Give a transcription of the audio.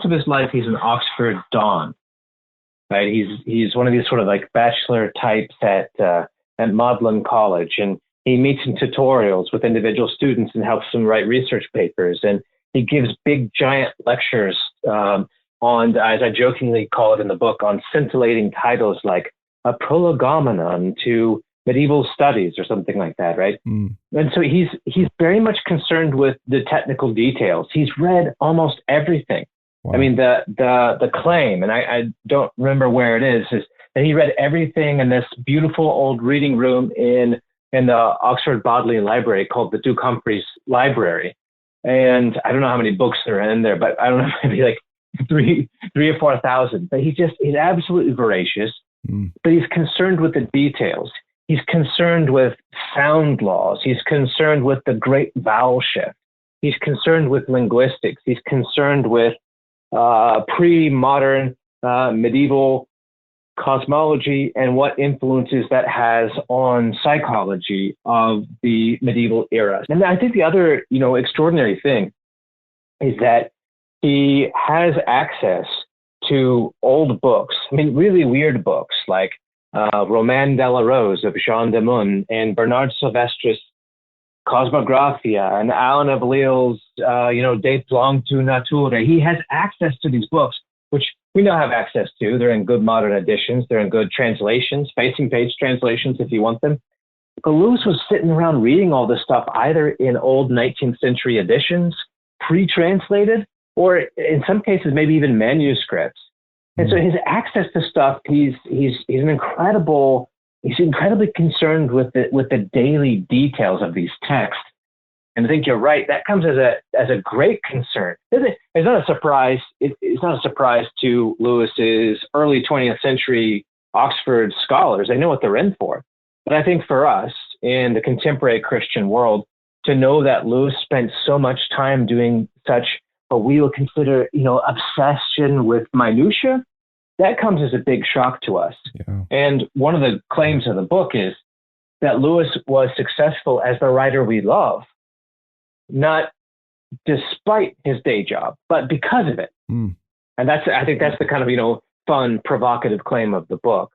most of his life, he's an Oxford Don, right? He's one of these sort of like bachelor types at Magdalen College, and he meets in tutorials with individual students and helps them write research papers. And he gives big, giant lectures on, as I jokingly call it in the book, on scintillating titles like a prolegomenon to medieval studies or something like that, right? And so he's very much concerned with the technical details. He's read almost everything. Wow. I mean, the claim, and I don't remember where it is that he read everything in this beautiful old reading room in the Oxford Bodleian Library called the Duke Humphreys Library. And I don't know how many books there are in there, but I don't know, maybe like three or 4,000. But he's absolutely voracious, but he's concerned with the details. He's concerned with sound laws. He's concerned with the great vowel shift. He's concerned with linguistics. He's concerned with pre-modern medieval cosmology and what influences that has on psychology of the medieval era. And I think the other, extraordinary thing is that he has access to old books. I mean, really weird books like Roman de la Rose of Jean de Meun and Bernard Silvestris' Cosmographia and Alan of Lille's, De Plangtu Natura. He has access to these books, which we now have access to. They're in good modern editions. They're in good translations, facing page translations if you want them. But Lewis was sitting around reading all this stuff either in old 19th century editions, pre-translated, or in some cases, maybe even manuscripts. And so his access to stuff, he's incredibly concerned with the daily details of these texts. And I think you're right. That comes as a great concern. It's not a surprise. It's not a surprise to Lewis's early 20th century Oxford scholars. They know what they're in for. But I think for us in the contemporary Christian world, to know that Lewis spent so much time doing such what we would consider, obsession with minutia, that comes as a big shock to us. Yeah. And one of the claims of the book is that Lewis was successful as the writer we love, not despite his day job, but because of it. And I think that's the kind of, fun, provocative claim of the book.